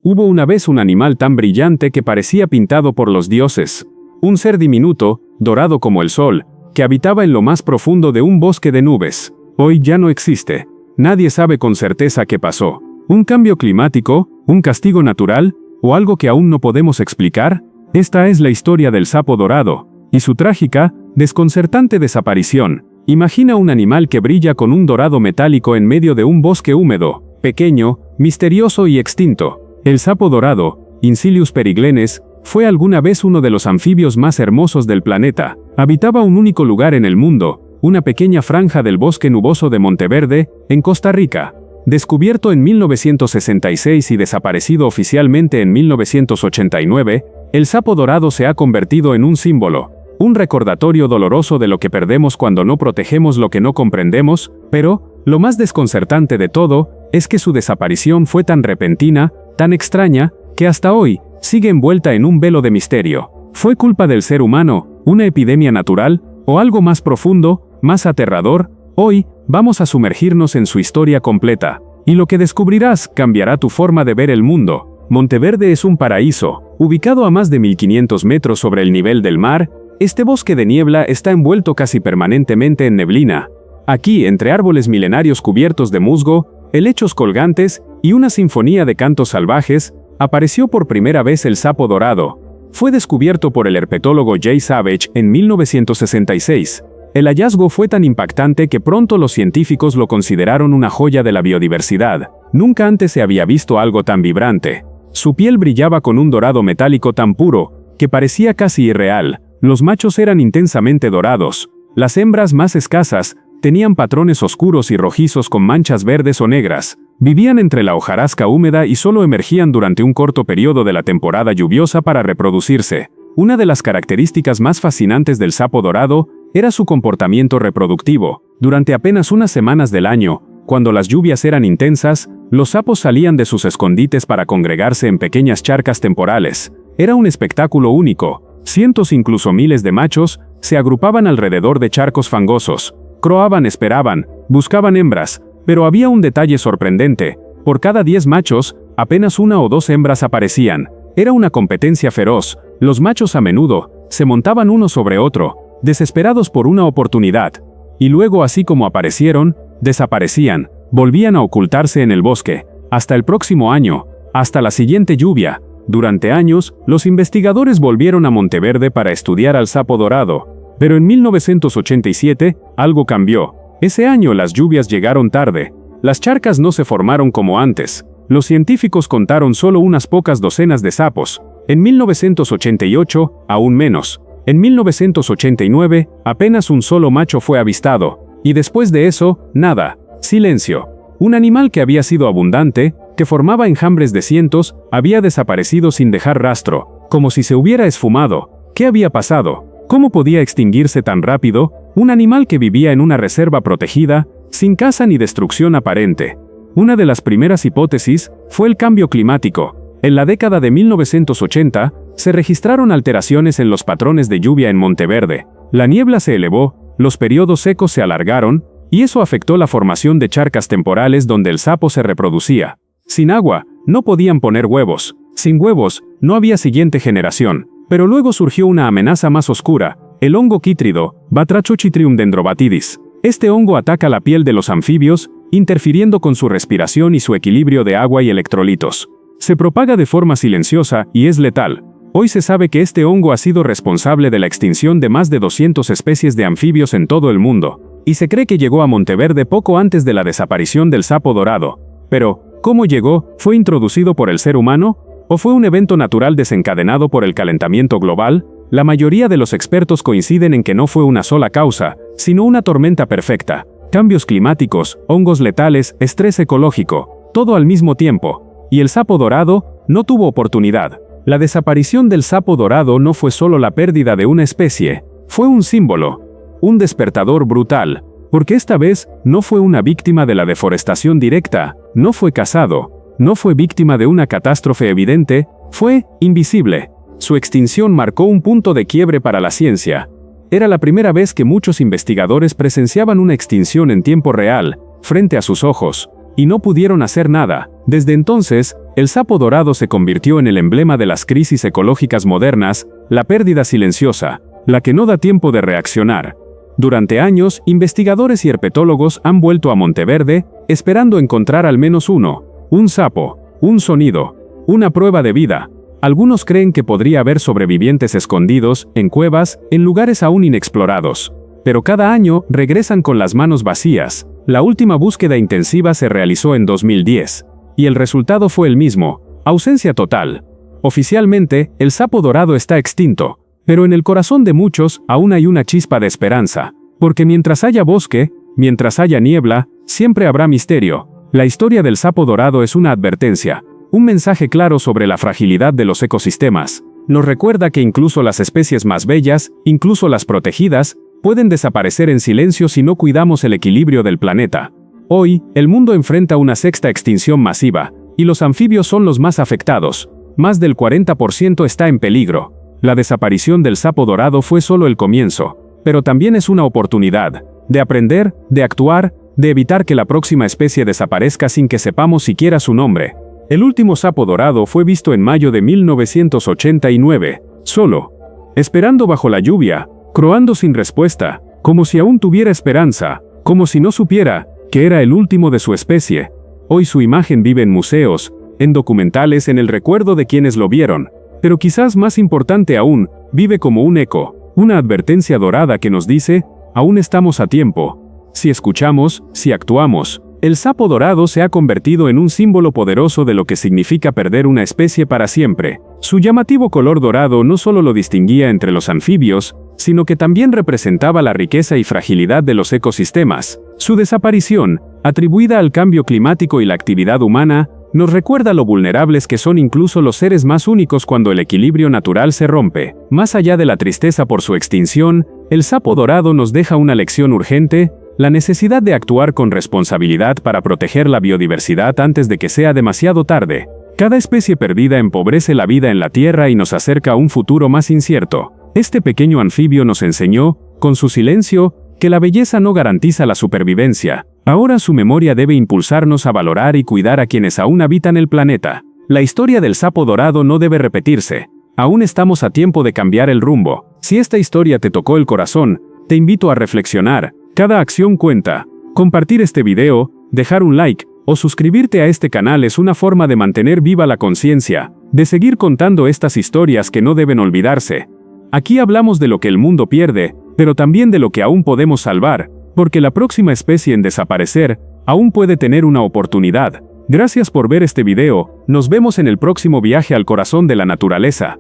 Hubo una vez un animal tan brillante que parecía pintado por los dioses. Un ser diminuto, dorado como el sol, que habitaba en lo más profundo de un bosque de nubes. Hoy ya no existe. Nadie sabe con certeza qué pasó. ¿Un cambio climático? ¿Un castigo natural? ¿O algo que aún no podemos explicar? Esta es la historia del sapo dorado, y su trágica, desconcertante desaparición. Imagina un animal que brilla con un dorado metálico en medio de un bosque húmedo, pequeño, misterioso y extinto. El sapo dorado, Incilius periglenes, fue alguna vez uno de los anfibios más hermosos del planeta. Habitaba un único lugar en el mundo, una pequeña franja del bosque nuboso de Monteverde, en Costa Rica. Descubierto en 1966 y desaparecido oficialmente en 1989, el sapo dorado se ha convertido en un símbolo, un recordatorio doloroso de lo que perdemos cuando no protegemos lo que no comprendemos, pero, lo más desconcertante de todo, es que su desaparición fue tan repentina, tan extraña, que hasta hoy, sigue envuelta en un velo de misterio. ¿Fue culpa del ser humano, una epidemia natural, o algo más profundo, más aterrador? Hoy, vamos a sumergirnos en su historia completa. Y lo que descubrirás cambiará tu forma de ver el mundo. Monteverde es un paraíso. Ubicado a más de 1500 metros sobre el nivel del mar, este bosque de niebla está envuelto casi permanentemente en neblina. Aquí, entre árboles milenarios cubiertos de musgo, helechos colgantes y una sinfonía de cantos salvajes, apareció por primera vez el sapo dorado. Fue descubierto por el herpetólogo Jay Savage en 1966. El hallazgo fue tan impactante que pronto los científicos lo consideraron una joya de la biodiversidad. Nunca antes se había visto algo tan vibrante. Su piel brillaba con un dorado metálico tan puro, que parecía casi irreal. Los machos eran intensamente dorados. Las hembras más escasas tenían patrones oscuros y rojizos con manchas verdes o negras. Vivían entre la hojarasca húmeda y solo emergían durante un corto periodo de la temporada lluviosa para reproducirse. Una de las características más fascinantes del sapo dorado era su comportamiento reproductivo. Durante apenas unas semanas del año, cuando las lluvias eran intensas, los sapos salían de sus escondites para congregarse en pequeñas charcas temporales. Era un espectáculo único. Cientos, incluso miles de machos, se agrupaban alrededor de charcos fangosos. Croaban, esperaban, buscaban hembras, pero había un detalle sorprendente. Por cada 10 machos, apenas 1 o 2 hembras aparecían. Era una competencia feroz. Los machos a menudo se montaban uno sobre otro, desesperados por una oportunidad. Y luego, así como aparecieron, desaparecían, volvían a ocultarse en el bosque, hasta el próximo año, hasta la siguiente lluvia. Durante años, los investigadores volvieron a Monteverde para estudiar al sapo dorado. Pero en 1987, algo cambió. Ese año las lluvias llegaron tarde. Las charcas no se formaron como antes. Los científicos contaron solo unas pocas docenas de sapos. En 1988, aún menos. En 1989, apenas un solo macho fue avistado. Y después de eso, nada. Silencio. Un animal que había sido abundante, que formaba enjambres de cientos, había desaparecido sin dejar rastro, como si se hubiera esfumado. ¿Qué había pasado? ¿Cómo podía extinguirse tan rápido? Un animal que vivía en una reserva protegida, sin caza ni destrucción aparente. Una de las primeras hipótesis fue el cambio climático. En la década de 1980, se registraron alteraciones en los patrones de lluvia en Monteverde. La niebla se elevó, los periodos secos se alargaron, y eso afectó la formación de charcas temporales donde el sapo se reproducía. Sin agua, no podían poner huevos. Sin huevos, no había siguiente generación. Pero luego surgió una amenaza más oscura, el hongo quítrido, Batrachochitrium dendrobatidis. Este hongo ataca la piel de los anfibios, interfiriendo con su respiración y su equilibrio de agua y electrolitos. Se propaga de forma silenciosa y es letal. Hoy se sabe que este hongo ha sido responsable de la extinción de más de 200 especies de anfibios en todo el mundo, y se cree que llegó a Monteverde poco antes de la desaparición del sapo dorado. Pero, ¿cómo llegó? ¿Fue introducido por el ser humano? ¿O fue un evento natural desencadenado por el calentamiento global? La mayoría de los expertos coinciden en que no fue una sola causa, sino una tormenta perfecta. Cambios climáticos, hongos letales, estrés ecológico, todo al mismo tiempo. Y el sapo dorado no tuvo oportunidad. La desaparición del sapo dorado no fue solo la pérdida de una especie, fue un símbolo, un despertador brutal, porque esta vez no fue una víctima de la deforestación directa, no fue cazado. No fue víctima de una catástrofe evidente, fue invisible. Su extinción marcó un punto de quiebre para la ciencia. Era la primera vez que muchos investigadores presenciaban una extinción en tiempo real, frente a sus ojos, y no pudieron hacer nada. Desde entonces, el sapo dorado se convirtió en el emblema de las crisis ecológicas modernas, la pérdida silenciosa, la que no da tiempo de reaccionar. Durante años, investigadores y herpetólogos han vuelto a Monteverde, esperando encontrar al menos uno, un sapo, un sonido, una prueba de vida. Algunos creen que podría haber sobrevivientes escondidos, en cuevas, en lugares aún inexplorados. Pero cada año regresan con las manos vacías. La última búsqueda intensiva se realizó en 2010. Y el resultado fue el mismo, ausencia total. Oficialmente, el sapo dorado está extinto, pero en el corazón de muchos aún hay una chispa de esperanza. Porque mientras haya bosque, mientras haya niebla, siempre habrá misterio. La historia del sapo dorado es una advertencia, un mensaje claro sobre la fragilidad de los ecosistemas. Nos recuerda que incluso las especies más bellas, incluso las protegidas, pueden desaparecer en silencio si no cuidamos el equilibrio del planeta. Hoy, el mundo enfrenta una sexta extinción masiva, y los anfibios son los más afectados. Más del 40% está en peligro. La desaparición del sapo dorado fue solo el comienzo, pero también es una oportunidad de aprender, de actuar, de evitar que la próxima especie desaparezca sin que sepamos siquiera su nombre. El último sapo dorado fue visto en mayo de 1989, solo, esperando bajo la lluvia, croando sin respuesta, como si aún tuviera esperanza, como si no supiera que era el último de su especie. Hoy su imagen vive en museos, en documentales, en el recuerdo de quienes lo vieron, pero quizás más importante aún, vive como un eco, una advertencia dorada que nos dice, aún estamos a tiempo. Si escuchamos, si actuamos. El sapo dorado se ha convertido en un símbolo poderoso de lo que significa perder una especie para siempre. Su llamativo color dorado no solo lo distinguía entre los anfibios, sino que también representaba la riqueza y fragilidad de los ecosistemas. Su desaparición, atribuida al cambio climático y la actividad humana, nos recuerda lo vulnerables que son incluso los seres más únicos cuando el equilibrio natural se rompe. Más allá de la tristeza por su extinción, el sapo dorado nos deja una lección urgente: la necesidad de actuar con responsabilidad para proteger la biodiversidad antes de que sea demasiado tarde. Cada especie perdida empobrece la vida en la Tierra y nos acerca a un futuro más incierto. Este pequeño anfibio nos enseñó, con su silencio, que la belleza no garantiza la supervivencia. Ahora su memoria debe impulsarnos a valorar y cuidar a quienes aún habitan el planeta. La historia del sapo dorado no debe repetirse. Aún estamos a tiempo de cambiar el rumbo. Si esta historia te tocó el corazón, te invito a reflexionar. Cada acción cuenta. Compartir este video, dejar un like o suscribirte a este canal es una forma de mantener viva la conciencia, de seguir contando estas historias que no deben olvidarse. Aquí hablamos de lo que el mundo pierde, pero también de lo que aún podemos salvar, porque la próxima especie en desaparecer aún puede tener una oportunidad. Gracias por ver este video, nos vemos en el próximo viaje al corazón de la naturaleza.